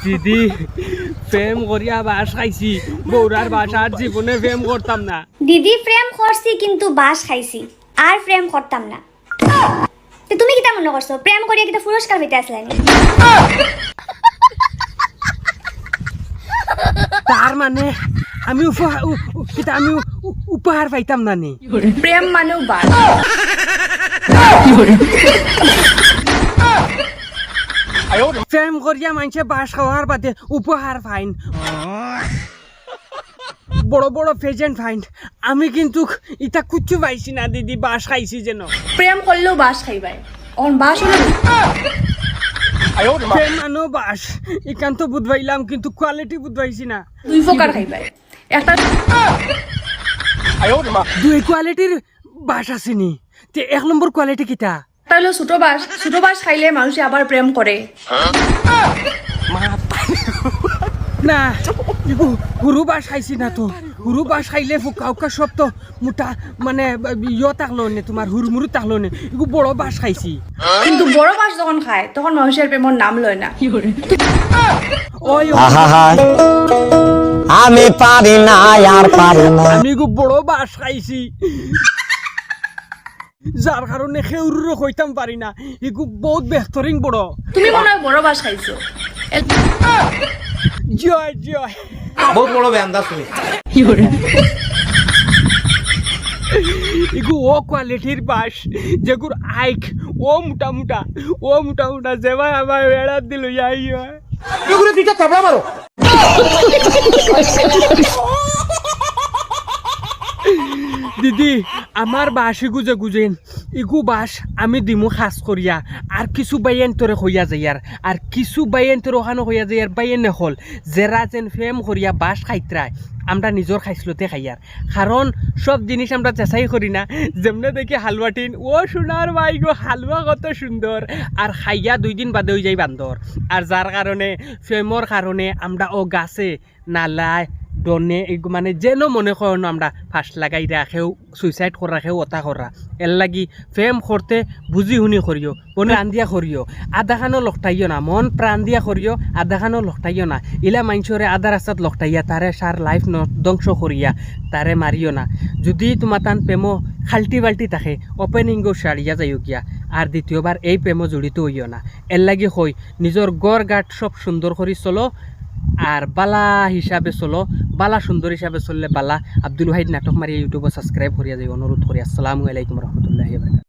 দিদি প্রেম করিয়া বাস খাইছি বৌরার বাসার জীবনে প্রেম করতাম না। দিদি প্রেম করছি কিন্তু বাস খাইছি আর প্রেম করতাম না। তো তুমি কিটা মনে করছো প্রেম করিয়া কিটা পুরস্কার পেতে আসলে? তার মানে আমি আমি উপহার পাইতাম না নি? প্রেম মানেও বাস। প্রেম করিয়া মানুষে বাস খাওয়ার বাদে উপহার ফাইন, বড় বড় প্রেজেন্ট ফাইন। আমি কিন্তু ইটা কুচ্ছু পাইছি না দিদি, বাস খাইছি যেন। প্রেম করলেও বাস খাইবাই, অন বাস হলো প্রেম মানেও বাস, এখান তো বুঝবাইলাম কিন্তু কোয়ালিটি বুঝবাইছি না। দুই প্রকার খাইবাই, একটা দুই কোয়ালিটির বাস আসেনি, তে এক নম্বর কোয়ালিটি কিটা? একটা হলো ছোট বাস। ছোট বাস খাইলে মানুষে আবার প্রেম করে। না হুরু বাস খাইছি না তো। হুরু বাস খাইলে ফুকা উকা সব তো মোটা মানে থাকলো নে, তোমার হুরমুরু থাকলো নে। এগু বড় বাস খাইছি। কিন্তু বড় বাস যখন খায় তখন মানুষের প্রেমর নাম লয় না। ওই আমি পারি না আর পারি না। আমি এগু বড় বাস খাইছি, যার কারণে খেউরু হইতাম পারি না। এগু বহুত বেহতরিন বড়। তুমি মনে হয় বড় বাস খাইছো। জয় জয়। বহুত বড় বেন্দা শুনি। এগু ও কোয়ালিটির বাস যেগুর আইক ও মোটা মোটা, ও মোটা মোটা যেবার আমার বেড়ার দিল যাই এগুলো দিকে চাপড়া মারো। দিদি আমার বাস এগু যে গুজেন ইগু বাস আমি দিমু খাস করিয়া আর কিছু বাইয়েন তোরে হইয়া যাইয়ার, আর কিছু বাইয়েন তোর ওখানে হইয়া যাইয়ার বাইয়েন হল জেরা যেন ফেম করিয়া বাস খাইত্রায় আমরা নিজের খাইসলতে খাইয়ার। কারণ সব জিনিস আমরা চেষ্টাই করি না। যেমনে দেখি হালুয়াটিন ও সোনার মাই গো হালুয়া কত সুন্দর, আর খাইয়া 2 দিন বাদে হয়ে যাই বান্দর। আর যার কারণে ফেমর কারণে আমরা ও গাছে নালায় ডনে মানে যেন মনে করেন আমরা ফাঁস লাগাই রাখেও সুইসাইড করে রাখেও ওটা করা। এর লাগি ফেম করতে বুঝি শুনি করিও, মনে প্রাণ দিয়া করিও, আধাখানো লকটাইও না। মন প্রাণ দিয়া করিও, আধাখানো লকটাইও না। ইলা মানুষরে আধা রাস্তাত লকটাইয়া তারে সার লাইফ ধ্বংস করিয়া তারে মারিও না। যদি তোমার তান প্রেমো খালটি বাল্টি থাকে ওপেনিংও সারিয়া যাইও গিয়া, আর দ্বিতীয়বার এই প্রেমো জড়িত হইও না। এর লাগি হই নিজের গড় গাট সব সুন্দর করে চলো, আর বালা হিসাবে চলো। বালা সুন্দর হিসাবে চললে বালা। আব্দুল ওয়াহিদ নাটক মারি ইউটিউবে সাবস্ক্রাইব করিয়া যাই অনুরোধ করি। আসসালামু আলাইকুম রহমতুল্লাহি ওয়া বারাকাতুহু।